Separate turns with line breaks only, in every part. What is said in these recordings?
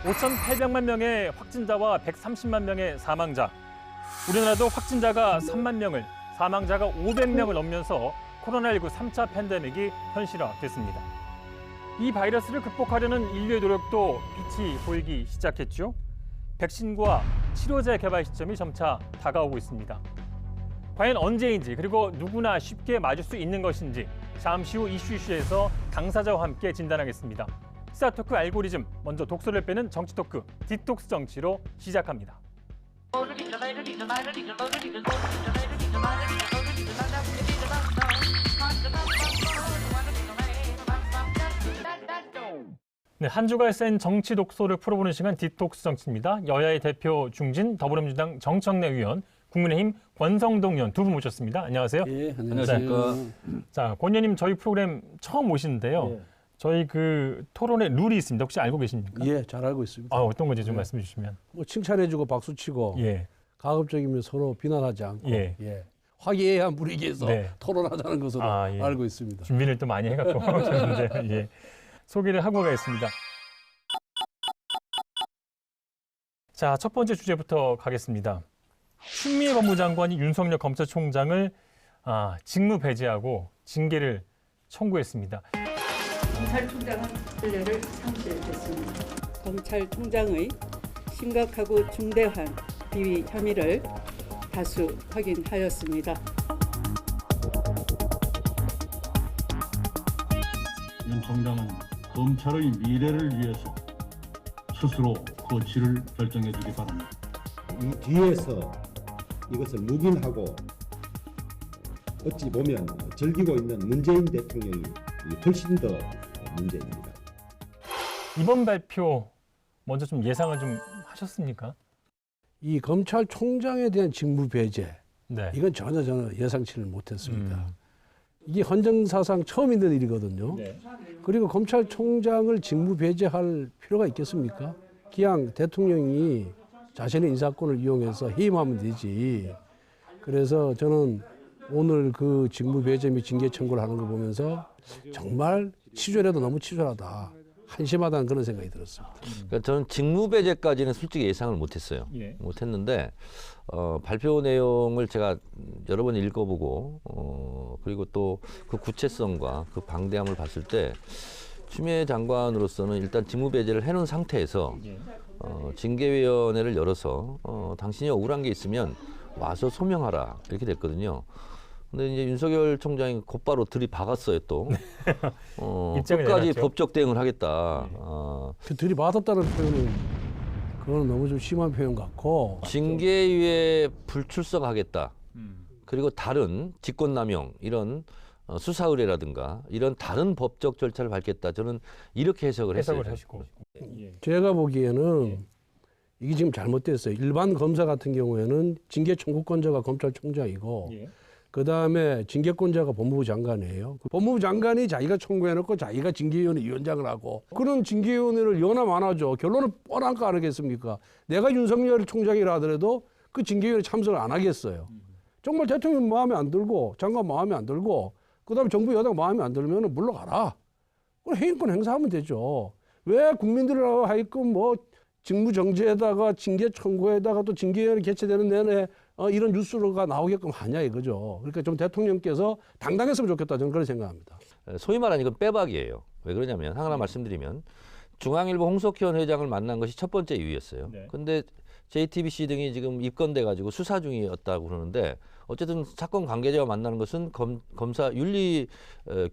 5,800만 명의 확진자와 130만 명의 사망자. 우리나라도 확진자가 3만 명을, 사망자가 500명을 넘으면서 코로나19 3차 팬데믹이 현실화됐습니다. 이 바이러스를 극복하려는 인류의 노력도 빛이 보이기 시작했죠. 백신과 치료제 개발 시점이 점차 다가오고 있습니다. 과연 언제인지 그리고 누구나 쉽게 맞을 수 있는 것인지 잠시 후 이슈에서 당사자와 함께 진단하겠습니다. 시사토크 알고리즘, 먼저 독소를 빼는 정치 토크, 디톡스 정치로 시작합니다. 네, 한 주간 센 정치 독소를 풀어보는 시간 디톡스 정치입니다. 여야의 대표 중진, 더불어민주당 정청래 의원, 국민의힘 권성동 의원 두 분 모셨습니다. 안녕하세요.
예, 안녕하십니까.
자, 권 의원님 저희 프로그램 처음 오시는데요.
예.
저희 그 토론의 룰이 있습니다. 혹시 알고 계십니까?
예, 잘 알고 있습니다.
어떤 건지 좀 말씀해 주시면.
뭐 칭찬해주고 박수치고
예.
가급적이면 서로 비난하지 않고
예.
화기애애한 분위기에서
네.
토론하자는 것으로
예.
알고 있습니다.
준비를 또 많이 해갖고 오셨는데 예. 소개를 하고 가겠습니다. 자, 첫 번째 주제부터 가겠습니다. 추미애 법무장관이 윤석열 검찰총장을 직무 배제하고 징계를 청구했습니다.
검찰총장은 신뢰를 상실했습니다.
검찰총장의 심각하고 중대한 비위 혐의를 다수 확인하였습니다.
윤 총장은 검찰의 미래를 위해서 스스로 거취를 결정해 주기 바랍니다.
이 뒤에서 이것을 묵인하고 어찌 보면 즐기고 있는 문재인 대통령이 훨씬 더 문제입니다.
이번 발표 먼저 좀 예상을 좀 하셨습니까?
이 검찰총장에 대한 직무 배제,
네.
이건 전혀 예상치를 못했습니다. 이게 헌정사상 처음 있는 일이거든요.
네.
그리고 검찰총장을 직무 배제할 필요가 있겠습니까? 그냥 대통령이 자신의 인사권을 이용해서 해임하면 되지. 그래서 저는 오늘 그 직무 배제 및 징계 청구를 하는 거 보면서 정말 치졸해도 너무 치졸하다. 한심하다는 그런 생각이 들었습니다.
그러니까 저는 직무 배제까지는 솔직히 예상을 못했어요.
예.
못했는데 발표 내용을 제가 여러 번 읽어보고 그리고 또 그 구체성과 그 방대함을 봤을 때 추미애 장관으로서는 일단 직무 배제를 해놓은 상태에서 징계위원회를 열어서 당신이 억울한 게 있으면 와서 소명하라 이렇게 됐거든요. 근데 이제 윤석열 총장이 곧바로 들이박았어요 또.
입장을
끝까지
내놨죠.
법적 대응을 하겠다.
그 들이받았다는 표현은 그거는 너무 좀 심한 표현 같고
징계위에 불출석하겠다. 그리고 다른 직권남용 이런 수사 의뢰라든가 이런 다른 법적 절차를 밟겠다. 저는 이렇게 해석을 했어요.
하시고. 예.
제가 보기에는 이게 지금 잘못됐어요. 일반 검사 같은 경우에는 징계 청구권자가 검찰총장이고
예.
그다음에 징계권자가 법무부 장관이에요. 법무부 장관이 자기가 청구해놓고 자기가 징계위원회 위원장을 하고 그런 징계위원회를 연함 안 하죠. 결론은 뻔한 거 아니겠습니까? 내가 윤석열 총장이라 하더라도 그 징계위원회 참석을 안 하겠어요. 정말 대통령 마음에 안 들고 장관 마음에 안 들고 그다음에 정부 여당 마음에 안 들면 물러가라. 그럼 해임권 행사하면 되죠. 왜 국민들하고 하여금 뭐 직무정지에다가 징계 청구에다가 또 징계위원회 개최되는 내내 이런 뉴스가 나오게끔 하냐 이거죠. 그러니까 좀 대통령께서 당당했으면 좋겠다 저는 그런 생각합니다.
소위 말하는 이건 빼박이에요. 왜 그러냐면 하나 말씀드리면 중앙일보 홍석현 회장을 만난 것이 첫 번째 이유였어요.
네.
근데 JTBC 등이 지금 입건돼 가지고 수사 중이었다고 그러는데 어쨌든 사건 관계자와 만나는 것은 검사 윤리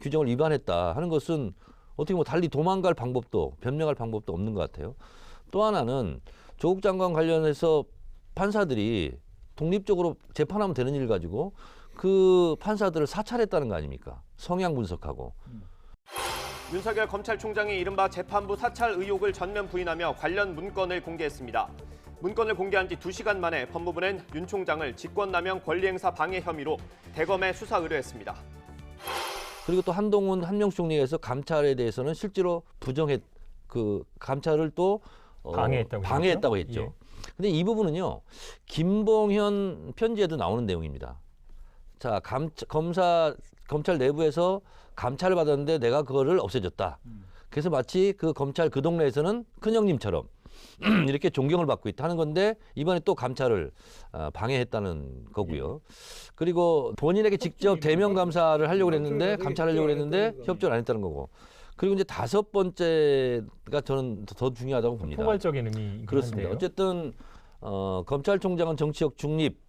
규정을 위반했다 하는 것은 어떻게 뭐 달리 도망갈 방법도 변명할 방법도 없는 것 같아요. 또 하나는 조국 장관 관련해서 판사들이 독립적으로 재판하면 되는 일 가지고 그 판사들을 사찰했다는 거 아닙니까? 성향 분석하고.
윤석열 검찰총장이 이른바 재판부 사찰 의혹을 전면 부인하며 관련 문건을 공개했습니다. 문건을 공개한 지 2시간 만에 법무부는 윤 총장을 직권남용 권리행사 방해 혐의로 대검에 수사 의뢰했습니다.
그리고 또 한동훈 한명숙 총리에서 감찰에 대해서는 실제로 그 감찰을 또 방해했다고 했죠.
예.
근데 이 부분은요, 김봉현 편지에도 나오는 내용입니다. 자, 검찰 내부에서 감찰을 받았는데 내가 그거를 없애줬다. 그래서 마치 그 검찰 그 동네에서는 큰형님처럼 이렇게 존경을 받고 있다 하는 건데 이번에 또 감찰을 방해했다는 거고요. 그리고 본인에게 직접 대면 감사를 하려고 했는데 감찰하려고 했는데 협조를 안 했다는 거고. 그리고 이제 5번째가 저는 더 중요하다고 봅니다.
포괄적인 의미
그렇습니다. 어쨌든 검찰총장은 정치적 중립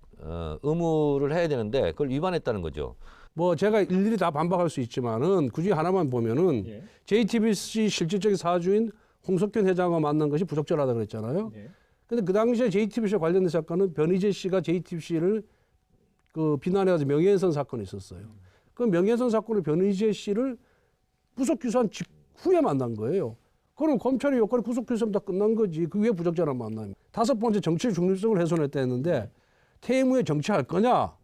의무를 해야 되는데 그걸 위반했다는 거죠.
뭐 제가 일일이 다 반박할 수 있지만은 그중에 하나만 보면은
예.
JTBC 실질적인 사주인 홍석현 회장과 만난 것이 부적절하다 그랬잖아요.
예.
근데 그 당시에 JTBC와 관련된 사건은 변희재 씨가 JTBC를 그 비난해서 명예훼손 사건이 있었어요. 그 명예훼손 사건을 변희재 씨를 구속 기소한 직후에 만난 거예요. 그럼 검찰의 역할이 구속 기소하면 다 끝난 거지. 그 위에 부적절한 만남이. 5번째 정치의 중립성을 훼손했다 했는데 퇴임 후에 정치할 거냐?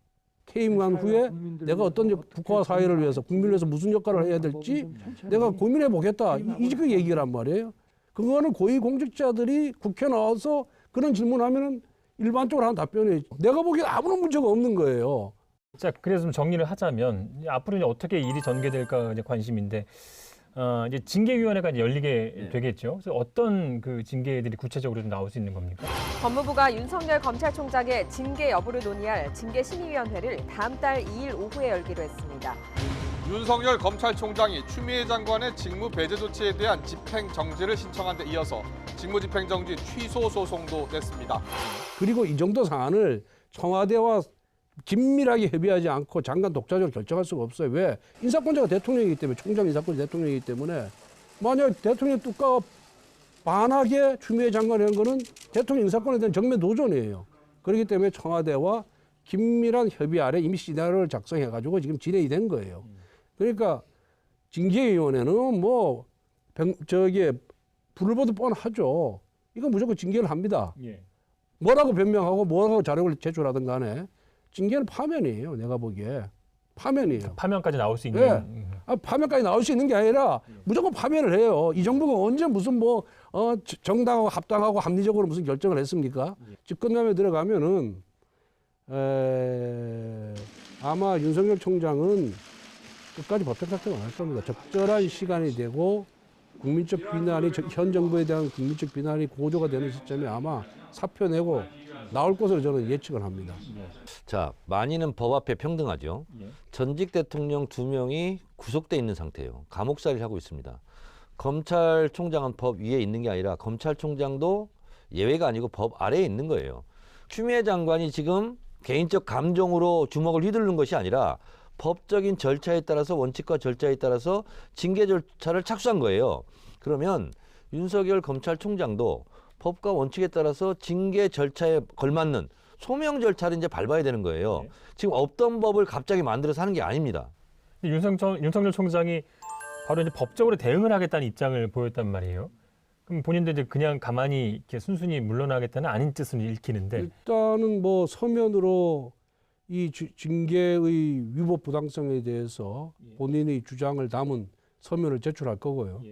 퇴임한 후에 내가 어떤 국가와 사회를 위해서 국민을 위해서 무슨 역할을 해야 될지 내가 고민해 보겠다. 이게 그 얘기란 말이에요. 그거는 고위공직자들이 국회에 나와서 그런 질문하면은 일반적으로 하는 답변이 내가 보기엔 아무런 문제가 없는 거예요.
자, 그래서 좀 정리를 하자면 앞으로 이제 어떻게 일이 전개될까 이제 관심인데 이제 징계위원회가 이제 열리게 되겠죠. 그래서 어떤 그 징계들이 구체적으로 좀 나올 수 있는 겁니까?
법무부가 윤석열 검찰총장의 징계 여부를 논의할 징계심의위원회를 다음 달 2일 오후에 열기로 했습니다.
윤석열 검찰총장이 추미애 장관의 직무 배제 조치에 대한 집행정지를 신청한 데 이어서 직무집행정지 취소 소송도 냈습니다.
그리고 이 정도 사안을 청와대와 긴밀하게 협의하지 않고 장관 독자적으로 결정할 수가 없어요. 왜? 인사권자가 대통령이기 때문에, 총장 인사권자 대통령이기 때문에 만약 대통령 뜻과 반하게 추미애 장관이 한 거는 대통령 인사권에 대한 정면 도전이에요. 그렇기 때문에 청와대와 긴밀한 협의 아래 이미 시나리오를 작성해가지고 지금 진행이 된 거예요. 그러니까 징계위원회는 뭐 불을 보듯 뻔하죠. 이건 무조건 징계를 합니다.
예.
뭐라고 변명하고 뭐라고 자료를 제출하든 간에 징계는 파면이에요. 내가 보기에. 파면이에요.
파면까지 나올 수 있는.
예. 파면까지 나올 수 있는 게 아니라 무조건 파면을 해요. 이 정부가 언제 무슨 정당하고 합당하고 합리적으로 무슨 결정을 했습니까? 집권남에 들어가면은 아마 윤석열 총장은 끝까지 법정 탈퇴를 안 할 겁니다. 적절한 시간이 되고 국민적 비난이 현 정부에 대한 국민적 비난이 고조가 되는 시점에 아마 사표 내고 나올 것으로 저는 예측을 합니다.
자, 만인은 법 앞에 평등하죠. 전직 대통령 2명이 구속돼 있는 상태예요. 감옥살이를 하고 있습니다. 검찰총장은 법 위에 있는 게 아니라 검찰총장도 예외가 아니고 법 아래에 있는 거예요. 추미애 장관이 지금 개인적 감정으로 주먹을 휘두르는 것이 아니라 법적인 절차에 따라서 원칙과 절차에 따라서 징계 절차를 착수한 거예요. 그러면 윤석열 검찰총장도 법과 원칙에 따라서 징계 절차에 걸맞는 소명 절차를 이제 밟아야 되는 거예요. 지금 없던 법을 갑자기 만들어서 하는 게 아닙니다.
윤석열 총장이 바로 이제 법적으로 대응을 하겠다는 입장을 보였단 말이에요. 그럼 본인도 이제 그냥 가만히 이렇게 순순히 물러나겠다는 아닌 뜻은 읽히는데.
일단은 뭐 서면으로 이 징계의 위법 부당성에 대해서 본인의 주장을 담은 서면을 제출할 거고요.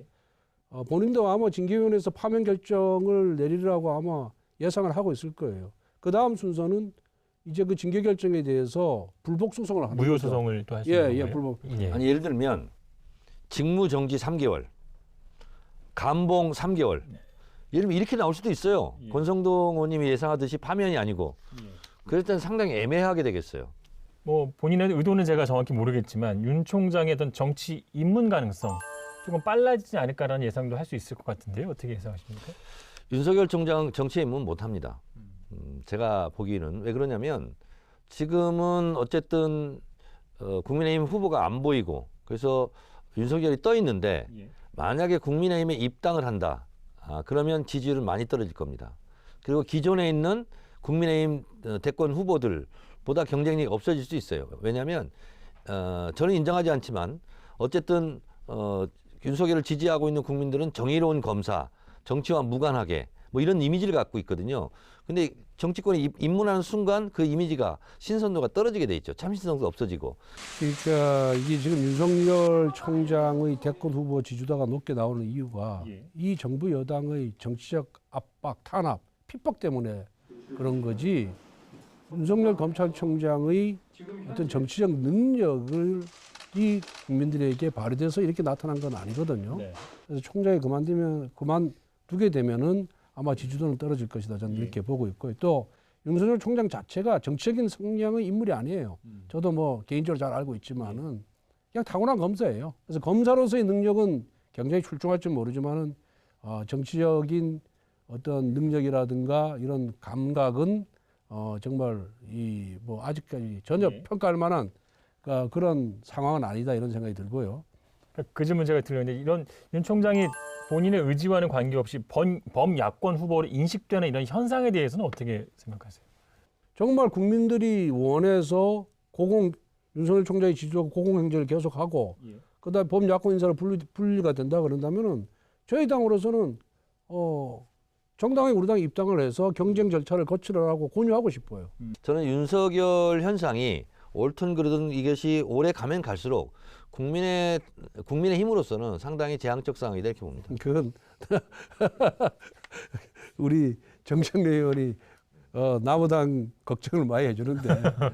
본인도 아마 징계위원회에서 파면 결정을 내리라고 아마 예상을 하고 있을 거예요. 그 다음 순서는 이제 그 징계 결정에 대해서 불복 소송을 하는
무효
거죠.
소송을 또 할 수 있는 거예요?
예, 불복.
아니 예를 들면 직무 정지 3개월, 감봉 3개월. 예를 들면 이렇게 나올 수도 있어요. 권성동 의원님이 예상하듯이 파면이 아니고. 그럴 때는 상당히 애매하게 되겠어요.
뭐 본인의 의도는 제가 정확히 모르겠지만 윤 총장의 어떤 정치 입문 가능성 조금 빨라지지 않을까라는 예상도 할 수 있을 것 같은데요. 어떻게 예상하십니까?
윤석열 총장 정치에 입문 못합니다. 제가 보기에는 왜 그러냐면 지금은 어쨌든 국민의힘 후보가 안 보이고 그래서 윤석열이 떠 있는데 만약에 국민의힘에 입당을 한다. 그러면 지지율은 많이 떨어질 겁니다. 그리고 기존에 있는 국민의힘 대권 후보들보다 경쟁력이 없어질 수 있어요. 왜냐하면 저는 인정하지 않지만 어쨌든 윤석열을 지지하고 있는 국민들은 정의로운 검사, 정치와 무관하게 뭐 이런 이미지를 갖고 있거든요. 근데 정치권에 입문하는 순간 그 이미지가 신선도가 떨어지게 돼 있죠. 참신성도 없어지고.
그러니까 이게 지금 윤석열 총장의 대권 후보 지지도가 높게 나오는 이유가 이 정부 여당의 정치적 압박, 탄압, 핍박 때문에 그런 거지. 윤석열 검찰총장의 어떤 정치적 능력을 이 국민들에게 발휘돼서 이렇게 나타난 건 아니거든요. 그래서 총장이 그만두게 되면은 아마 지지도는 떨어질 것이다. 저는 이렇게 보고 있고요. 또 윤석열 총장 자체가 정치적인 성향의 인물이 아니에요. 저도 뭐 개인적으로 잘 알고 있지만은 그냥 타고난 검사예요. 그래서 검사로서의 능력은 굉장히 출중할지 모르지만은 정치적인 어떤 능력이라든가 이런 감각은 정말 이 뭐 아직까지 전혀 평가할 만한 그런 상황은 아니다 이런 생각이 들고요.
그 질문 제가 드렸는데 이런 윤 총장이 본인의 의지와는 관계없이 범야권 후보로 인식되는 이런 현상에 대해서는 어떻게 생각하세요?
정말 국민들이 원해서 윤석열 총장의 지지도 고공행제를 계속하고 그다음에 범야권 인사로 분리가 된다 그런다면은 저희 당으로서는 정당하게 우리 당이 입당을 해서 경쟁 절차를 거치라고 권유하고 싶어요.
저는 윤석열 현상이 옳든 그르든 이것이 오래 가면 갈수록 국민의 힘으로서는 상당히 재앙적 상황이다 이렇게 봅니다.
그건 우리 정청래 의원이 나무당 걱정을 많이 해주는데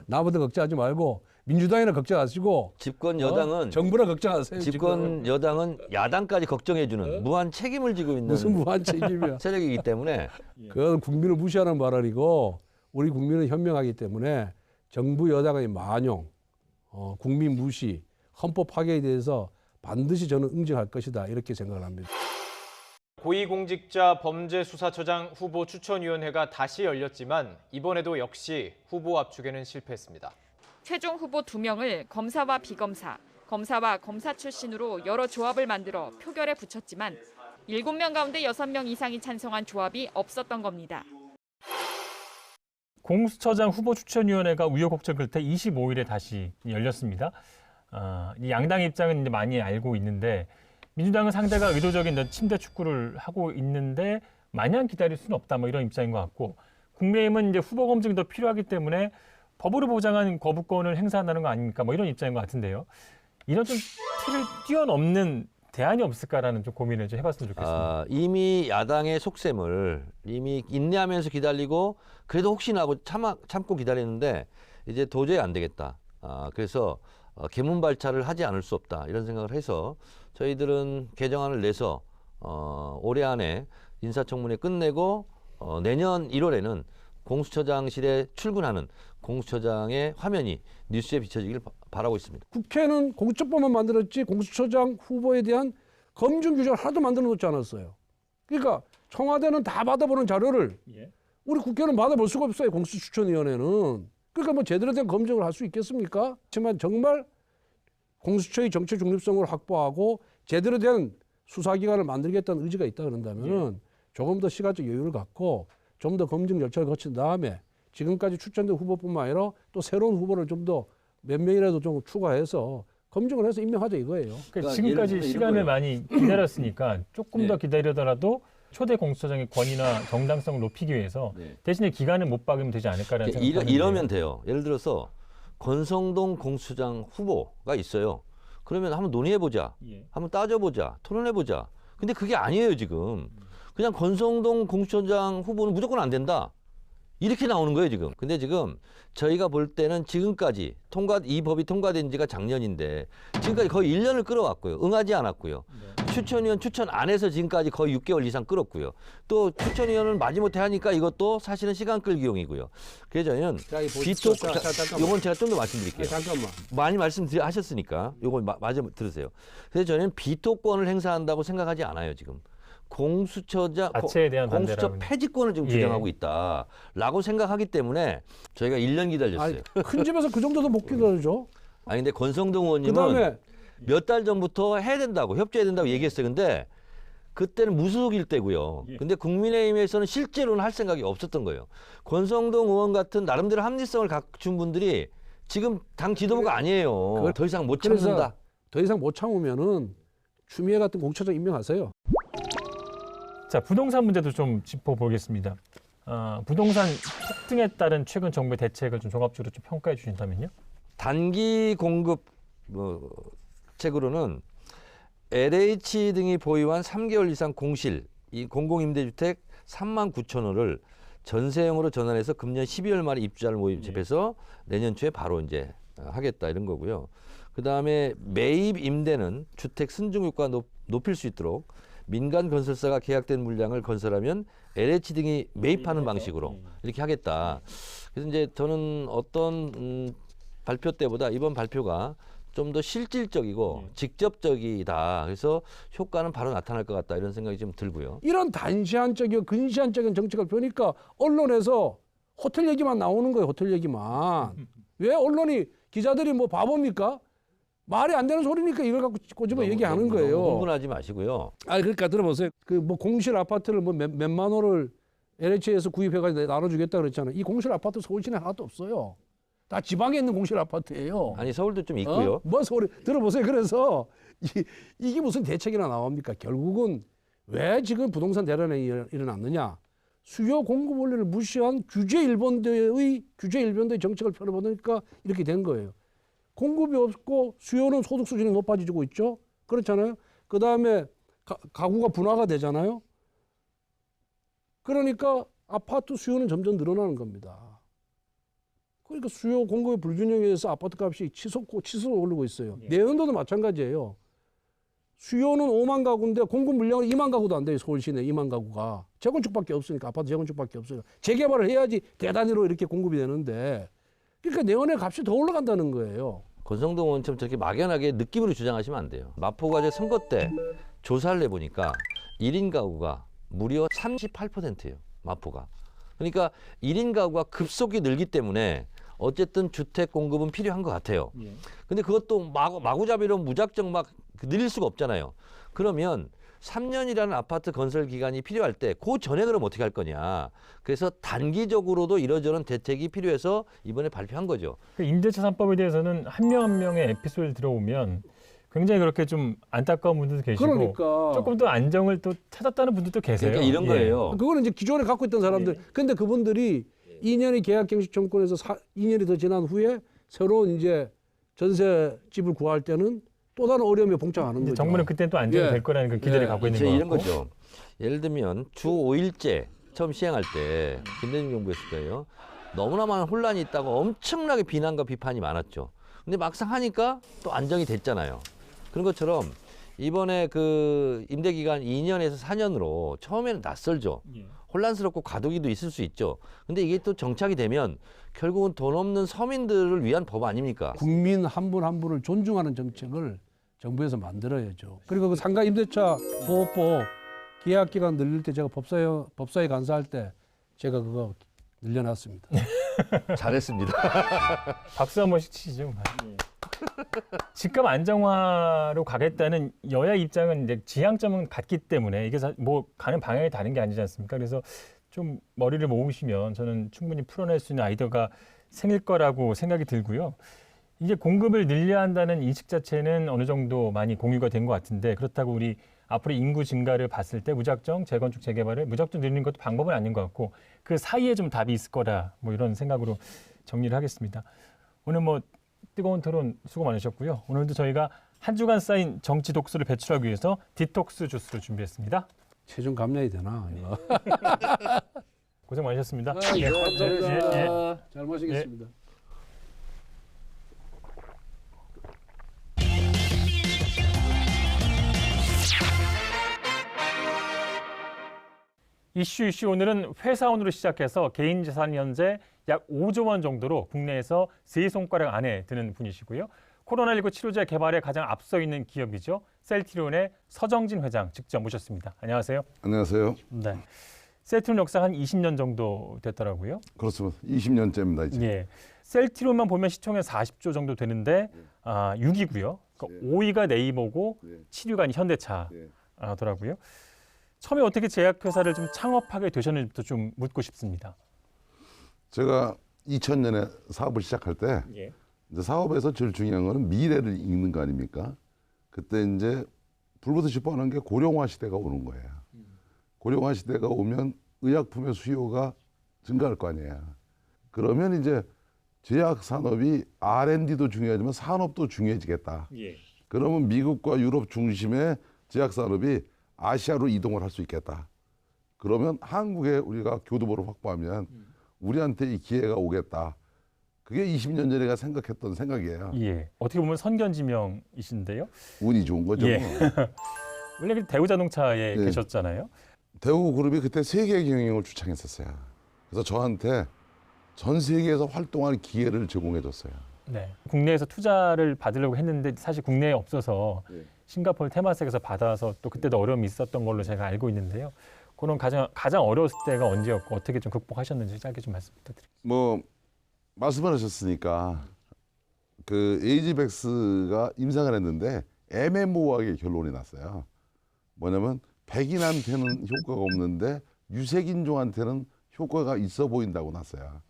나무당 걱정하지 말고 민주당이나 걱정하시고
집권 여당은
정부나 걱정하세요.
집권 여당은 야당까지 걱정해주는 무한 책임을 지고 있는
무슨 무한 책임이야.
세력이기 때문에
그건 국민을 무시하는 발언이고 우리 국민은 현명하기 때문에 정부 여당의 만용, 국민 무시, 헌법 파괴에 대해서 반드시 저는 응징할 것이다 이렇게 생각을 합니다.
고위공직자 범죄수사처장 후보 추천위원회가 다시 열렸지만 이번에도 역시 후보 압축에는 실패했습니다.
최종 후보 2명을 검사와 비검사, 검사와 검사 출신으로 여러 조합을 만들어 표결에 붙였지만 7명 가운데 6명 이상이 찬성한 조합이 없었던 겁니다.
공수처장 후보 추천위원회가 우여곡절 끝에 25일에 다시 열렸습니다. 이 양당 입장은 이제 많이 알고 있는데 민주당은 상대가 의도적인 침대 축구를 하고 있는데 마냥 기다릴 수는 없다 뭐 이런 입장인 것 같고 국민의힘은 이제 후보 검증이 더 필요하기 때문에 법으로 보장한 거부권을 행사한다는 거 아닙니까? 뭐 이런 입장인 것 같은데요. 이런 좀 틀을 뛰어넘는 대안이 없을까라는 좀 고민을 좀 해봤으면 좋겠습니다.
이미 야당의 속셈을 이미 인내하면서 기다리고 그래도 혹시나 하고 참고 기다리는데 이제 도저히 안 되겠다. 그래서 개문발차를 하지 않을 수 없다 이런 생각을 해서 저희들은 개정안을 내서 올해 안에 인사청문회 끝내고 내년 1월에는 공수처장실에 출근하는 공수처장의 화면이 뉴스에 비춰지길 바라고 있습니다.
국회는 공수처법만 만들었지 공수처장 후보에 대한 검증 규정을 하나도 만들어 놓지 않았어요. 그러니까 청와대는 다 받아보는 자료를 우리 국회는 받아볼 수가 없어요. 공수처추천위원회는. 그러니까 뭐 제대로 된 검증을 할 수 있겠습니까? 하지만 정말 공수처의 정치 중립성을 확보하고 제대로 된 수사기관을 만들겠다는 의지가 있다 그런다면은 조금 더 시간적 여유를 갖고 좀 더 검증 절차를 거친 다음에 지금까지 추천된 후보뿐만 아니라 또 새로운 후보를 좀 더 몇 명이라도 좀 추가해서 검증을 해서 임명하자 이거예요.
그러니까 지금까지 시간을 많이 기다렸으니까 조금 더 기다리더라도 초대 공수처장의 권위나 정당성을 높이기 위해서 대신에 기간을 못 박으면 되지 않을까라는 생각이
이러면 돼요. 예를 들어서 권성동 공수처장 후보가 있어요. 그러면 한번 논의해보자. 한번 따져보자. 토론해보자. 근데 그게 아니에요 지금. 그냥 권성동 공수처장 후보는 무조건 안 된다. 이렇게 나오는 거예요 지금. 근데 지금 저희가 볼 때는 지금까지 이 법이 통과된 지가 작년인데 지금까지 거의 1년을 끌어왔고요. 응하지 않았고요. 추천위원 추천 안 해서 지금까지 거의 6개월 이상 끌었고요. 또 추천위원을 마지못해 하니까 이것도 사실은 시간 끌기용이고요. 그래서 저희는 요건 제가 좀 더 말씀드릴게요.
잠깐만.
많이 말씀하셨으니까 요걸 마저 들으세요. 그래서 저희는 비토권을 행사한다고 생각하지 않아요 지금. 공수처 폐지권을 지금 주장하고 있다라고 생각하기 때문에 저희가 1년 기다렸어요.
큰 집에서 그 정도도 못 기다리죠.
아니 근데 권성동 의원님은 몇 달 전부터 해야 된다고 협조해야 된다고 얘기했어요. 근데 그때는 무소속일 때고요. 근데 국민의힘에서는 실제로는 할 생각이 없었던 거예요. 권성동 의원 같은 나름대로 합리성을 갖춘 분들이 지금 당 지도부가 아니에요. 더 이상 못 참는다.
더 이상 못 참으면은 추미애 같은 공수처장 임명하세요.
자, 부동산 문제도 좀 짚어보겠습니다. 부동산 폭등에 따른 최근 정부의 대책을 좀 종합적으로 좀 평가해 주신다면요?
단기 공급 책으로는 LH 등이 보유한 3개월 이상 공실, 이 공공임대주택 39,000호를 전세형으로 전환해서 금년 12월 말에 입주자를 모집해서 내년 초에 바로 이제 하겠다 이런 거고요. 그 다음에 매입 임대는 주택 순증 효과 높일 수 있도록 민간 건설사가 계약된 물량을 건설하면 LH 등이 매입하는 방식으로 이렇게 하겠다. 그래서 이제 저는 어떤 발표 때보다 이번 발표가 좀 더 실질적이고 직접적이다. 그래서 효과는 바로 나타날 것 같다. 이런 생각이 좀 들고요.
이런 단시한적이고 근시한적인 정책을 펴니까 언론에서 호텔 얘기만 나오는 거예요. 호텔 얘기만. 왜 언론이 기자들이 뭐 바보입니까? 말이 안 되는 소리니까 이걸 갖고 꼬집어 얘기하는 거예요.
흥분하지 마시고요.
아 그러니까 들어보세요. 그 뭐 공실 아파트를 뭐 몇만 원을 LH에서 구입해가지고 나눠주겠다 그랬잖아요. 이 공실 아파트 서울 시내 하나도 없어요. 다 지방에 있는 공실 아파트예요.
아니 서울도 좀 있고요.
뭐 서울 들어보세요. 그래서 이게 무슨 대책이나 나옵니까? 결국은 왜 지금 부동산 대란이 일어났느냐? 수요 공급 원리를 무시한 규제 일본도의 정책을 펴려보니까 이렇게 된 거예요. 공급이 없고 수요는 소득 수준이 높아지고 있죠. 그렇잖아요. 그 다음에 가구가 분화가 되잖아요. 그러니까 아파트 수요는 점점 늘어나는 겁니다. 그러니까 수요 공급의 불균형에 의해서 아파트 값이 치솟고 오르고 있어요. 내년도도 마찬가지예요. 수요는 5만 가구인데 공급 물량은 2만 가구도 안 돼요. 서울 시내 2만 가구가. 재건축밖에 없으니까 아파트 재건축밖에 없어요. 재개발을 해야지 대단위로 이렇게 공급이 되는데 그러니까 내년에 값이 더 올라간다는 거예요.
권성동 의원처럼 저렇게 막연하게 느낌으로 주장하시면 안 돼요. 마포가 선거 때 조사를 해보니까 1인 가구가 무려 38%예요. 마포가. 그러니까 1인 가구가 급속히 늘기 때문에 어쨌든 주택 공급은 필요한 것 같아요. 근데 그것도 마구잡이로 무작정 막 늘릴 수가 없잖아요. 그러면 3년이라는 아파트 건설 기간이 필요할 때 그 전에 그럼 어떻게 할 거냐. 그래서 단기적으로도 이러저런 대책이 필요해서 이번에 발표한 거죠.
임대차 3법에 대해서는 한 명 한 명의 에피소드를 들어오면 굉장히 그렇게 좀 안타까운 분들도 계시고
그러니까.
조금 더 안정을 또 찾았다는 분들도 계세요.
그러니까 이런 거예요.
그거는 이제 기존에 갖고 있던 사람들. 근데 그분들이 2년이 계약갱신 청구권에서 2년이 더 지난 후에 새로운 이제 전세집을 구할 때는 또 다른 어려움에 봉착하는 거죠.
정부는 그때는 또 안정이 될 거라는 그 기대를 갖고 있는 거고.
이런 거죠. 예를 들면 주 5일제 처음 시행할 때 김대중 정부였을 거예요. 너무나 많은 혼란이 있다고 엄청나게 비난과 비판이 많았죠. 근데 막상 하니까 또 안정이 됐잖아요. 그런 것처럼 이번에 그 임대 기간 2년에서 4년으로 처음에는 낯설죠. 혼란스럽고 과도기도 있을 수 있죠. 근데 이게 또 정착이 되면 결국은 돈 없는 서민들을 위한 법 아닙니까?
국민 한 분 한 분을 존중하는 정책을 정부에서 만들어야죠. 그리고 그 상가 임대차 보호법 계약 기간 늘릴 때 제가 법사위 간사할 때 제가 그거 늘려놨습니다.
잘했습니다.
박수 한 번씩 치시죠. 집값 안정화로 가겠다는 여야 입장은 이제 지향점은 같기 때문에 이게 뭐 가는 방향이 다른 게 아니지 않습니까? 그래서 좀 머리를 모으시면 저는 충분히 풀어낼 수 있는 아이디어가 생길 거라고 생각이 들고요. 이제 공급을 늘려야 한다는 인식 자체는 어느 정도 많이 공유가 된 것 같은데 그렇다고 우리 앞으로 인구 증가를 봤을 때 무작정 재건축 재개발을 무작정 늘리는 것도 방법은 아닌 것 같고 그 사이에 좀 답이 있을 거라 뭐 이런 생각으로 정리를 하겠습니다. 오늘 뭐 뜨거운 토론 수고 많으셨고요. 오늘도 저희가 한 주간 쌓인 정치 독소를 배출하기 위해서 디톡스 주스를 준비했습니다.
체중 감량이 되나 이거.
고생 많으셨습니다.
네, 감사합니다. 잘 마시겠습니다.
이슈 오늘은 회사원으로 시작해서 개인 재산이 현재 약 5조 원 정도로 국내에서 세 손가락 안에 드는 분이시고요. 코로나19 치료제 개발에 가장 앞서 있는 기업이죠. 셀트리온의 서정진 회장 직접 모셨습니다. 안녕하세요.
안녕하세요.
네. 셀트리온 역사 한 20년 정도 됐더라고요.
그렇습니다. 20년째입니다. 이제.
예. 셀트리온만 보면 시총이 40조 정도 되는데 6위고요. 그러니까 5위가 네이버고 7위가 현대차더라고요. 처음에 어떻게 제약회사를 좀 창업하게 되셨는지부터 좀 묻고 싶습니다.
제가 2000년에 사업을 시작할 때 이제 사업에서 제일 중요한 거는 미래를 읽는 거 아닙니까? 그때 이제 불보듯이 뻔한 게 고령화 시대가 오는 거예요. 고령화 시대가 오면 의약품의 수요가 증가할 거 아니에요. 그러면 이제 제약 산업이 R&D도 중요하지만 산업도 중요해지겠다. 그러면 미국과 유럽 중심의 제약 산업이 아시아로 이동을 할 수 있겠다. 그러면 한국에 우리가 교두보를 확보하면 우리한테 이 기회가 오겠다. 그게 20년 전에 제가 생각했던 생각이에요.
예. 어떻게 보면 선견지명이신데요.
운이 좋은 거죠.
예. 원래 대우자동차에
예.
계셨잖아요.
대우그룹이 그때 세계 경영을 주창했었어요. 그래서 저한테 전 세계에서 활동할 기회를 제공해 줬어요.
네. 국내에서 투자를 받으려고 했는데 사실 국내에 없어서 싱가포르 테마색에서 받아서 또 그때도 어려움이 있었던 걸로 제가 알고 있는데요. 그런 가장 어려웠을 때가 언제였고 어떻게 좀 극복하셨는지 짧게 좀 말씀 부탁드립니다.
뭐 말씀하셨으니까 그 에이지백스가 임상을 했는데 애매모호하게 결론이 났어요. 뭐냐면 백인한테는 효과가 없는데 유색인종한테는 효과가 있어 보인다고 났어요.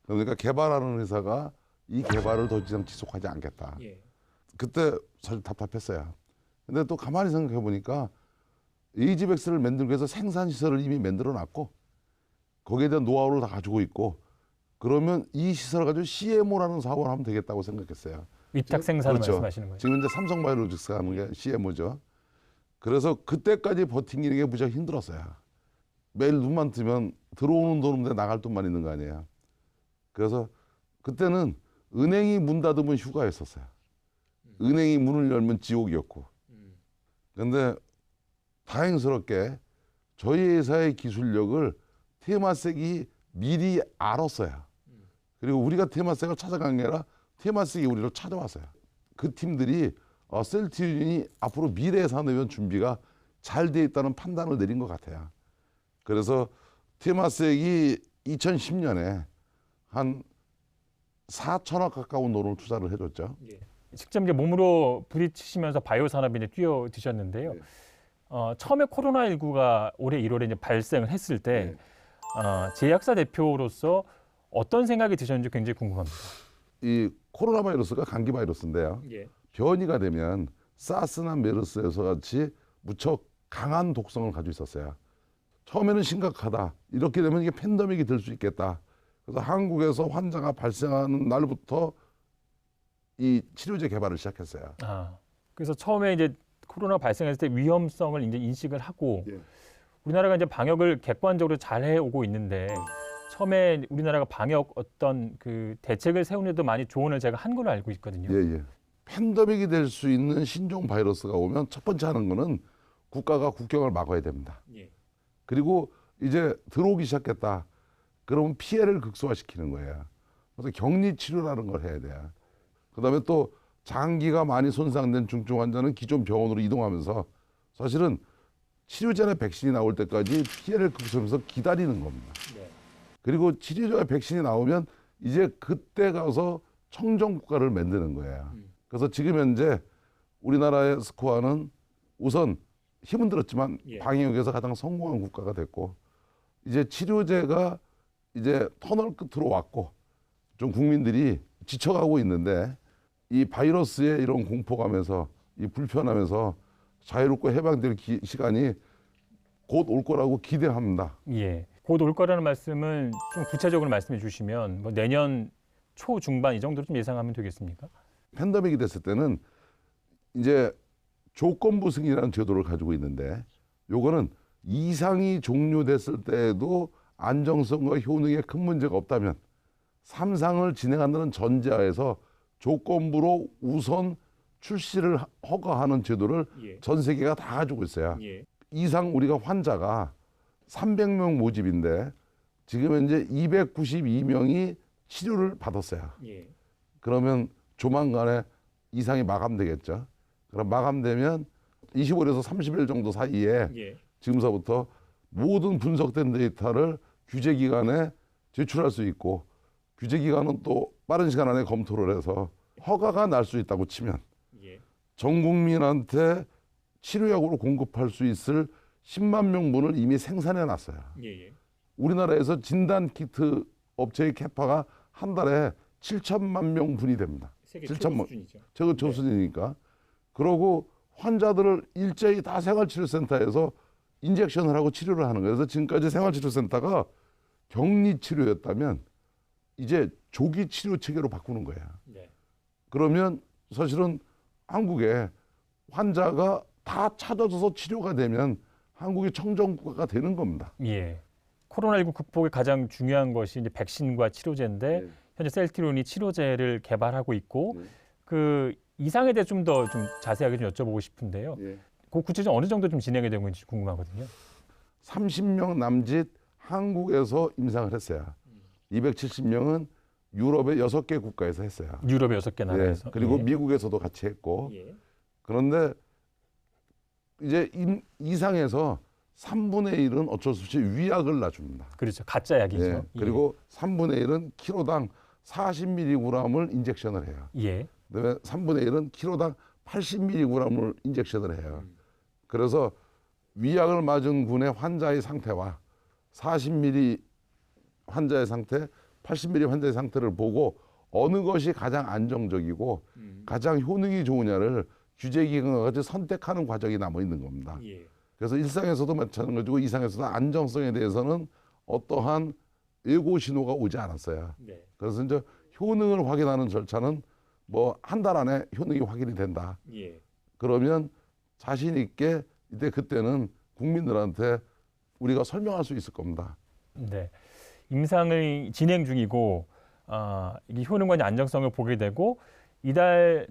그러니까 개발하는 회사가 이 개발을 더 이상 지속하지 않겠다. 그때 사실 답답했어요. 근데 또 가만히 생각해 보니까 에이지백스를 만들기 위해서 생산시설을 이미 만들어 놨고 거기에 대한 노하우를 다 가지고 있고 그러면 이 시설을 가지고 CMO라는 사업을 하면 되겠다고 생각했어요.
위탁 생산을
그렇죠.
말씀하시는 거예요.
지금 이제 삼성바이오로직스가 하는 게 CMO죠. 그래서 그때까지 버티는 게 무지하게 힘들었어요. 매일 눈만 뜨면 들어오는 돈인데 나갈 돈만 있는 거 아니에요. 그래서 그때는 은행이 문 닫으면 휴가였었어요. 은행이 문을 열면 지옥이었고. 그런데 다행스럽게 저희 회사의 기술력을 테마색이 미리 알았어요. 그리고 우리가 테마색을 찾아간 게 아니라 테마색이 우리를 찾아왔어요. 그 팀들이 셀트리온이 앞으로 미래의 산업에 대한 준비가 잘 돼 있다는 판단을 내린 것 같아요. 그래서 테마색이 2010년에 한 4천억 가까운 돈을 투자를 해줬죠.
직접 이제 몸으로 부딪히시면서 바이오 산업에 이제 뛰어드셨는데요. 처음에 코로나19가 올해 1월에 이제 발생을 했을 때 제약사 대표로서 어떤 생각이 드셨는지 굉장히 궁금합니다.
이 코로나 바이러스가 감기 바이러스인데요. 변이가 되면 사스나 메르스에서 같이 무척 강한 독성을 가지고 있었어요. 처음에는 심각하다. 이렇게 되면 이게 팬데믹이 될 수 있겠다. 그래서 한국에서 환자가 발생하는 날부터 이 치료제 개발을 시작했어요.
그래서 처음에 이제 코로나 발생했을 때 위험성을 이제 인식을 하고 우리나라가 이제 방역을 객관적으로 잘 해오고 있는데 처음에 우리나라가 방역 어떤 그 대책을 세우는데도 많이 조언을 제가 한 걸로 알고 있거든요.
팬데믹이 될 수 있는 신종 바이러스가 오면 첫 번째 하는 거는 국가가 국경을 막아야 됩니다. 그리고 이제 들어오기 시작했다. 그러면 피해를 극소화시키는 거예요. 그래서 격리 치료라는 걸 해야 돼요. 그다음에 또 장기가 많이 손상된 중증 환자는 기존 병원으로 이동하면서 사실은 치료제나 백신이 나올 때까지 피해를 극소화하면서 기다리는 겁니다. 그리고 치료제와 백신이 나오면 이제 그때 가서 청정 국가를 만드는 거예요. 그래서 지금 현재 우리나라의 스코어는 우선 힘은 들었지만 방역에서 가장 성공한 국가가 됐고 이제 치료제가 이제 터널 끝으로 왔고 좀 국민들이 지쳐가고 있는데 이 바이러스의 이런 공포감에서 이 불편함에서 자유롭고 해방될 시간이 곧 올 거라고 기대합니다.
곧 올 거라는 말씀을 좀 구체적으로 말씀해 주시면 뭐 내년 초 중반 이 정도로 좀 예상하면 되겠습니까?
팬데믹이 됐을 때는 이제 조건부 승인이라는 제도를 가지고 있는데 요거는 이상이 종료됐을 때에도 안정성과 효능에 큰 문제가 없다면 3상을 진행한다는 전제하에서 조건부로 우선 출시를 허가하는 제도를 전 세계가 다 가지고 있어요. 이상 우리가 환자가 300명 모집인데 지금 현재 292명이 치료를 받았어요. 그러면 조만간에 이상이 마감되겠죠. 그럼 마감되면 25일에서 30일 정도 사이에 지금서부터 모든 분석된 데이터를 규제기관에 제출할 수 있고 규제기관은 또 빠른 시간 안에 검토를 해서 허가가 날 수 있다고 치면 전 국민한테 치료약으로 공급할 수 있을 10만 명분을 이미 생산해 놨어요. 우리나라에서 진단키트 업체의 캐파가 한 달에 7천만 명분이 됩니다.
세계 최고 수준이죠.
최고 수준이니까. 그러고 환자들을 일제히 다 생활치료센터에서 인젝션을 하고 치료를 하는 거예요. 그래서 지금까지 생활치료센터가 격리치료였다면 이제 조기치료 체계로 바꾸는 거예요. 그러면 사실은 한국에 환자가 다 찾아져서 치료가 되면 한국이 청정국가가 되는 겁니다.
코로나19 극복에 가장 중요한 것이 이제 백신과 치료제인데 현재 셀트리온이 치료제를 개발하고 있고 그 이상에 대해 좀 더 좀 자세하게 좀 여쭤보고 싶은데요. 그 구체적으로 어느 정도 좀 진행이 되고 있는지 궁금하거든요.
30명 남짓 한국에서 임상을 했어요. 270명은 유럽의 6개 국가에서 했어요.
유럽의 6개 나라에서.
예, 그리고
예.
미국에서도 같이 했고.
예.
그런데 이제 이상에서 3분의 1은 어쩔 수 없이 위약을 놔줍니다.
그렇죠. 가짜 약이죠.
예, 그리고 3분의 1은 키로당 40mg을 인젝션을 해요.
예.
그다음에 3분의 1은 키로당 80mg을 인젝션을 해요. 그래서 위약을 맞은 군의 환자의 상태와 40mg 환자의 상태, 80mg 환자의 상태를 보고 어느 것이 가장 안정적이고 가장 효능이 좋으냐를 규제기관과 같이 선택하는 과정이 남아 있는 겁니다.
예.
그래서 일상에서도 마찬가지고 이상에서도 안정성에 대해서는 어떠한 예고 신호가 오지 않았어요.
네.
그래서 이제 효능을 확인하는 절차는 뭐 한 달 안에 효능이 확인이 된다.
예.
그러면 자신 있게 그때는 국민들한테 우리가 설명할 수 있을 겁니다.
네. 임상을 진행 중이고 이게 효능과 안정성을 보게 되고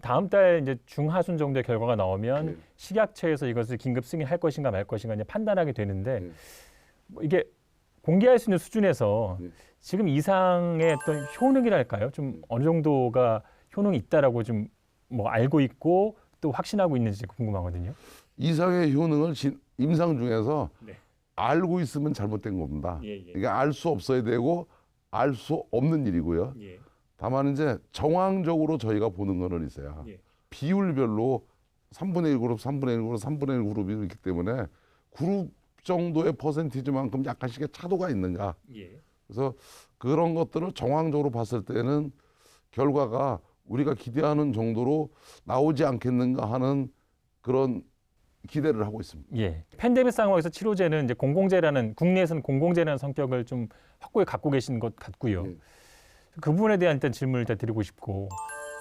다음 달 이제 중하순 정도의 결과가 나오면
네.
식약처에서 이것을 긴급 승인할 것인가 말 것인가 이제 판단하게 되는데
네.
뭐 이게 공개할 수 있는 수준에서
네.
지금 이상의 어떤 효능이랄까요? 좀 어느 정도가 효능이 있다라고 좀 뭐 알고 있고 또 확신하고 있는지 궁금하거든요.
이상의 효능을 임상 중에서
네.
알고 있으면 잘못된 겁니다.
예, 예.
이게 알 수 없어야 되고 알 수 없는 일이고요.
예.
다만 이제 정황적으로 저희가 보는 거는 있어요.
예.
비율별로 3분의 1 그룹, 3분의 1 그룹, 3분의 1 그룹이 있기 때문에 그룹 정도의 퍼센티지만큼 약간씩의 차도가 있는가.
예.
그래서 그런 것들을 정황적으로 봤을 때는 결과가 우리가 기대하는 정도로 나오지 않겠는가 하는 그런 기대를 하고 있습니다.
예. 팬데믹 상황에서 치료제는 이제 공공재라는 국내에서는 공공재라는 성격을 좀 확고히 갖고 계신 것 같고요.
예.
그 부분에 대한 일단 질문을 일단 드리고 싶고,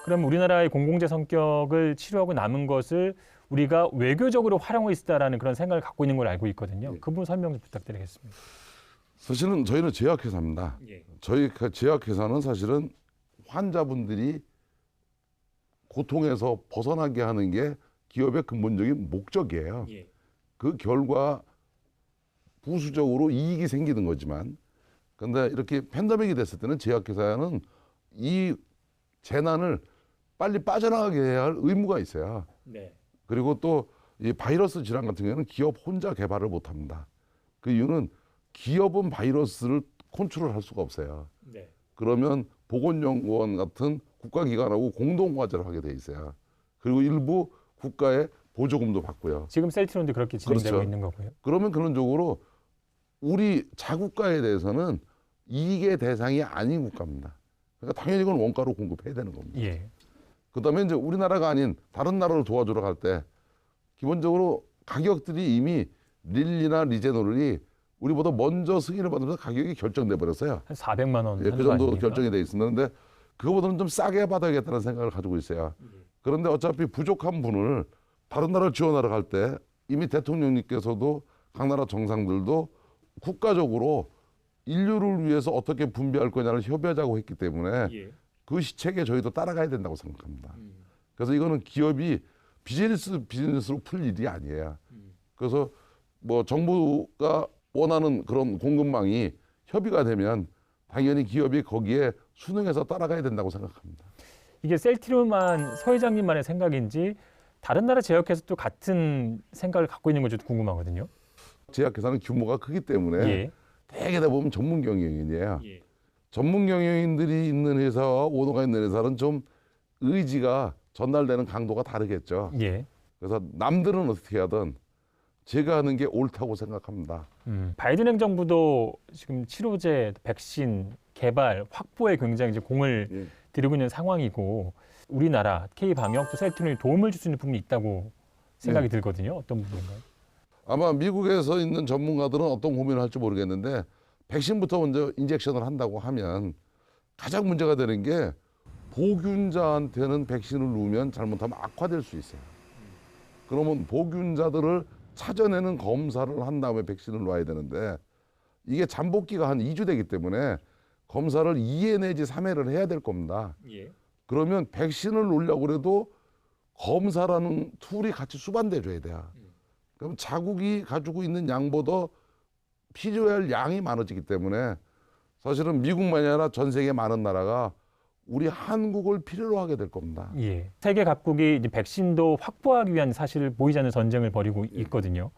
그럼 우리나라의 공공재 성격을 치료하고 남은 것을 우리가 외교적으로 활용할 수 있다라는 그런 생각을 갖고 있는 걸 알고 있거든요.
예.
그 부분 설명 좀 부탁드리겠습니다.
사실은 저희는 제약회사입니다.
예.
저희 제약회사는 사실은 환자분들이 고통에서 벗어나게 하는 게 기업의 근본적인 목적이에요.
예.
그 결과 부수적으로 이익이 생기는 거지만, 근데 이렇게 팬데믹이 됐을 때는 제약회사는 이 재난을 빨리 빠져나가게 해야 할 의무가 있어요.
네.
그리고 또 이 바이러스 질환 같은 경우는 기업 혼자 개발을 못 합니다. 그 이유는 기업은 바이러스를 컨트롤할 수가 없어요.
네.
그러면 보건연구원 같은 국가기관하고 공동과제를 하게 돼 있어요. 그리고 일부 국가의 보조금도 받고요.
지금 셀트론도 그렇게 진행되고
그렇죠.
있는 거고요.
그러면 근원적으로 우리 자국가에 대해서는 이익의 대상이 아닌 국가입니다. 그러니까 당연히 이건 원가로 공급해야 되는 겁니다.
예.
그다음에 이제 우리나라가 아닌 다른 나라를 도와주러 갈 때 기본적으로 가격들이 이미 릴리나 리제놀이 우리보다 먼저 승인을 받으면서 가격이 결정돼 버렸어요.
한 400만 원.
예, 그 정도 결정이 돼 있었는데 그거보다는 좀 싸게 받아야겠다는 생각을 가지고 있어요. 그런데 어차피 부족한 분을 다른 나라를 지원하러 갈 때 이미 대통령님께서도 각 나라 정상들도 국가적으로 인류를 위해서 어떻게 분배할 거냐를 협의하자고 했기 때문에
예.
그 시책에 저희도 따라가야 된다고 생각합니다. 그래서 이거는 기업이 비즈니스로 풀 일이 아니에요. 그래서 뭐 정부가 원하는 그런 공급망이 협의가 되면 당연히 기업이 거기에 순응해서 따라가야 된다고 생각합니다.
이게 셀트론만 서 회장님만의 생각인지 다른 나라 제약회사도 같은 생각을 갖고 있는 건지 궁금하거든요.
제약회사는 규모가 크기 때문에
예.
대개 다 보면 전문 경영인이에요.
예.
전문 경영인들이 있는 회사와 오너가 있는 회사는 좀 의지가 전달되는 강도가 다르겠죠.
예.
그래서 남들은 어떻게 하든 제가 하는 게 옳다고 생각합니다.
바이든 행정부도 지금 치료제, 백신 개발, 확보에 굉장히 이제 공을
예.
들이고 있는 상황이고 우리나라 K 방역 또 셀트론이 도움을 줄 수 있는 부분이 있다고 생각이 들거든요. 어떤 부분인가요?
아마 미국에서 있는 전문가들은 어떤 고민을 할지 모르겠는데 백신부터 먼저 인젝션을 한다고 하면 가장 문제가 되는 게 보균자한테는 백신을 놓으면 잘못하면 악화될 수 있어요. 그러면 보균자들을 찾아내는 검사를 한 다음에 백신을 놔야 되는데 이게 잠복기가 한 2주 되기 때문에 검사를 2회 내지 3회를 해야 될 겁니다.
예.
그러면 백신을 놓으려고 해도 검사라는 툴이 같이 수반돼 줘야 돼요. 그럼 자국이 가지고 있는 양보다 필요해야 할 양이 많아지기 때문에 사실은 미국만이 아니라 전 세계 많은 나라가 우리 한국을 필요로 하게 될 겁니다.
예. 세계 각국이 이제 백신도 확보하기 위한 사실 보이지 않는 전쟁을 벌이고 있거든요.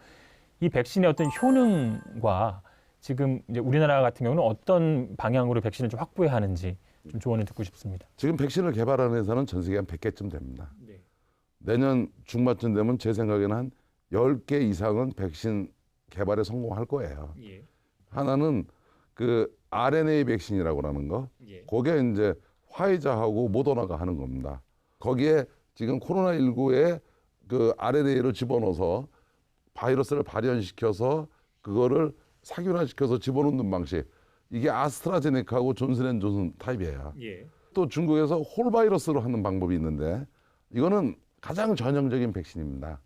이 백신의 어떤 효능과 지금 이제 우리나라 같은 경우는 어떤 방향으로 백신을 좀 확보해야 하는지 좀 조언을 듣고 싶습니다.
지금 백신을 개발하는 회사는 전 세계 한 100개쯤 됩니다. 내년 중반쯤 되면 제 생각에는 한 10개 이상은 백신 개발에 성공할 거예요. 하나는 그 RNA 백신이라고 하는 거. 그게 이제 화이자하고 모더나가 하는 겁니다. 거기에 지금 코로나19에 그 RNA를 집어넣어서 바이러스를 발현시켜서 그거를 사균화시켜서 집어넣는 방식. 이게 아스트라제네카하고 존슨앤존슨 타입이에요. 또 중국에서 홀바이러스로 하는 방법이 있는데 이거는 가장 전형적인 백신입니다.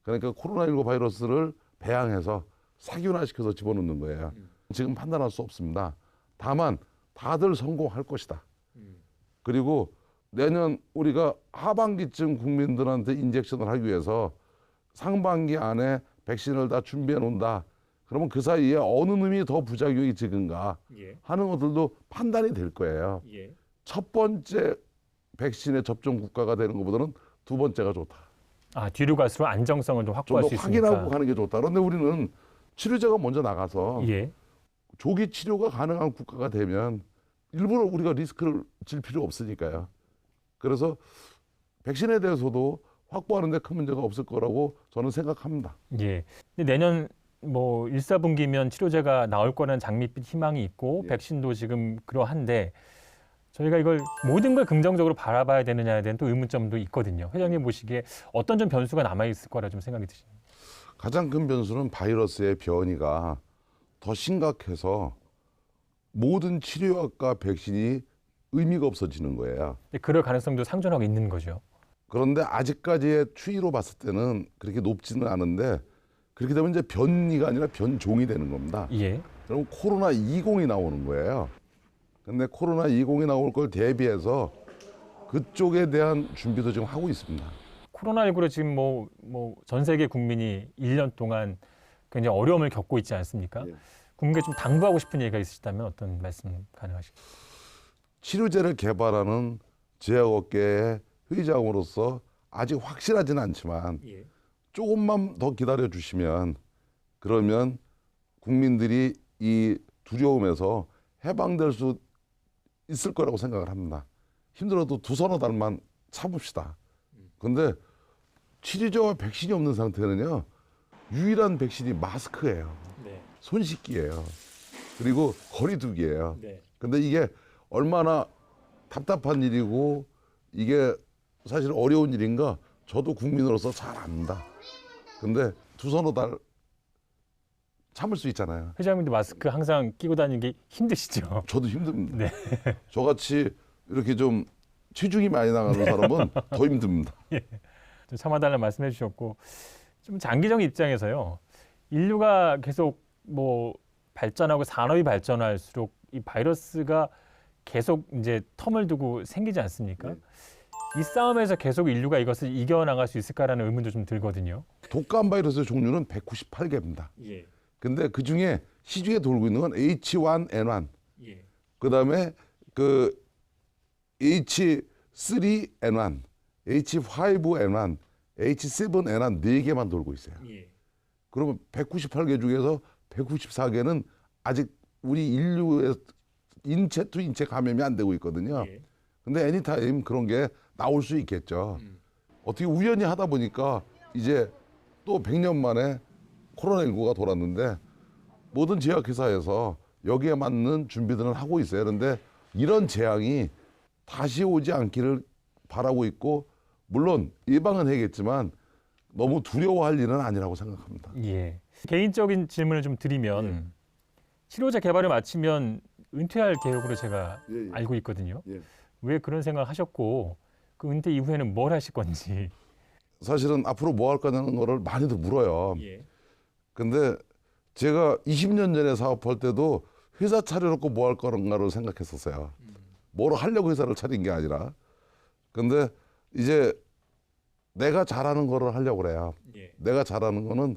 그러니까 코로나19 바이러스를 배양해서 사균화시켜서 집어넣는 거예요. 지금 판단할 수 없습니다. 다만 다들 성공할 것이다. 그리고 내년 우리가 하반기쯤 국민들한테 인젝션을 하기 위해서 상반기 안에 백신을 다 준비해 놓는다. 그러면 그 사이에 어느 놈이 더 부작용이 적은가 하는 것들도 판단이 될 거예요. 첫 번째 백신의 접종 국가가 되는 것보다는 두 번째가 좋다.
아, 뒤로 갈수록 안정성을 좀 확보할 수
좀 더
있으니까.
확인하고 가는 게 좋다. 그런데 우리는 치료제가 먼저 나가서 조기 치료가 가능한 국가가 되면 일부러 우리가 리스크를 질 필요 없으니까요. 그래서 백신에 대해서도 확보하는 데 큰 문제가 없을 거라고 저는 생각합니다.
예. 근데 내년 뭐 1, 4분기면 치료제가 나올 거라는 장밋빛 희망이 있고 백신도 지금 그러한데 저희가 이걸 모든 걸 긍정적으로 바라봐야 되느냐에 대한 또 의문점도 있거든요. 회장님 보시기에 어떤 좀 변수가 남아있을 거라 좀 생각이 드십니까?
가장 큰 변수는 바이러스의 변이가 더 심각해서 모든 치료약과 백신이 의미가 없어지는 거예요.
그럴 가능성도 상존하고 있는 거죠.
그런데 아직까지의 추이로 봤을 때는 그렇게 높지는 않은데 그렇게 되면 이제 변이가 아니라 변종이 되는 겁니다. 그럼 코로나20이 나오는 거예요. 근데 코로나20이 나올 걸 대비해서 그쪽에 대한 준비도 지금 하고 있습니다.
코로나19로 지금 뭐 전 세계 국민이 1년 동안 굉장히 어려움을 겪고 있지 않습니까? 국민께 좀 당부하고 싶은 얘기가 있으시다면 어떤 말씀 가능하실까요?
치료제를 개발하는 제약업계의 회장으로서 아직 확실하지는 않지만 조금만 더 기다려 주시면 그러면 국민들이 이 두려움에서 해방될 수 있을 거라고 생각을 합니다. 힘들어도 두서너 달만 참읍시다. 그런데 치료제와 백신이 없는 상태는요. 유일한 백신이 마스크예요. 손 씻기예요. 그리고 거리 두기예요. 근데 이게 얼마나 답답한 일이고 이게 사실 어려운 일인가 저도 국민으로서 잘 압니다. 근데 두서너 달 참을 수 있잖아요.
회장님도 마스크 항상 끼고 다니는 게 힘드시죠?
저도 힘듭니다. 저같이 이렇게 좀 체중이 많이 나가는 사람은 더 힘듭니다.
좀 참아달라는 말씀해 주셨고 좀 장기적인 입장에서요. 인류가 계속 뭐 발전하고 산업이 발전할수록 이 바이러스가 계속 이제 텀을 두고 생기지 않습니까? 이 싸움에서 계속 인류가 이것을 이겨나갈 수 있을까라는 의문도 좀 들거든요.
독감 바이러스의 종류는 198개입니다. 근데 그 중에 시중에 돌고 있는 건 H1N1, 그다음에 그 H3N1, H5N1, H7N1 4개만 돌고 있어요. 그러면 198개 중에서 194개는 아직 우리 인류의 인체 투 인체 감염이 안 되고 있거든요. 근데 애니타임 그런 게 나올 수 있겠죠. 어떻게 우연히 하다 보니까 이제 또 100년 만에 코로나19가 돌았는데 모든 제약회사에서 여기에 맞는 준비들은 하고 있어요. 그런데 이런 재앙이 다시 오지 않기를 바라고 있고 물론 예방은 해야겠지만 너무 두려워할 일은 아니라고 생각합니다.
개인적인 질문을 좀 드리면 치료제 개발을 마치면 은퇴할 계획으로 제가 알고 있거든요. 왜 그런 생각을 하셨고 그 은퇴 이후에는 뭘 하실 건지.
사실은 앞으로 뭐 할 거냐는 거를 많이들 물어요. 근데 제가 20년 전에 사업할 때도 회사 차려놓고 뭐 할 거는가를 생각했었어요. 뭐로 하려고 회사를 차린 게 아니라. 근데 이제 내가 잘하는 거를 하려고 그래요. 내가 잘하는 거는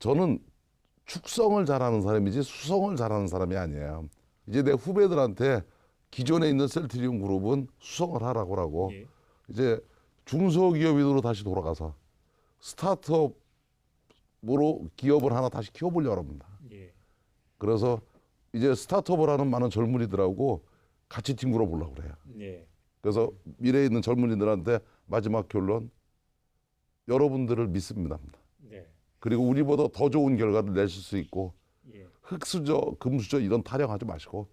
저는 축성을 잘하는 사람이지 수성을 잘하는 사람이 아니에요. 이제 내 후배들한테 기존에 있는 셀트리온 그룹은 수성을 하라고 이제 중소기업인으로 다시 돌아가서 스타트업으로 기업을 하나 다시 키워보려고 합니다. 그래서 이제 스타트업을 하는 많은 젊은이들하고 같이 팀으로 보려고 그래요. 그래서 미래에 있는 젊은이들한테 마지막 결론, 여러분들을 믿습니다. 그리고 우리보다 더 좋은 결과를 내실 수 있고 흑수저, 금수저 이런 타령하지 마시고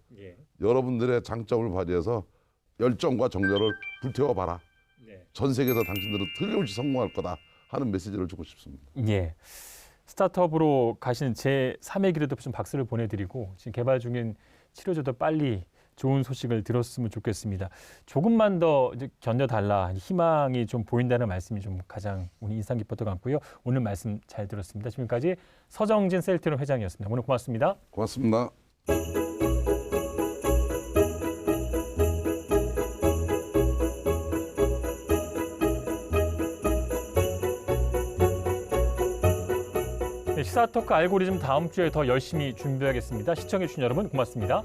여러분들의 장점을 발휘해서 열정과 정열을 불태워봐라. 전 세계에서 당신들은 틀림없이 성공할 거다 하는 메시지를 주고 싶습니다.
예. 스타트업으로 가시는 제 3의 길에도 좀 박수를 보내드리고 지금 개발 중인 치료제도 빨리 좋은 소식을 들었으면 좋겠습니다. 조금만 더 이제 견뎌달라, 희망이 좀 보인다는 말씀이 좀 가장 오늘 인상 깊었던 것 같고요. 오늘 말씀 잘 들었습니다. 지금까지 서정진 셀트리온 회장이었습니다. 오늘 고맙습니다.
고맙습니다.
시사토크 알고리즘 다음 주에 더 열심히 준비하겠습니다. 시청해주신 여러분 고맙습니다.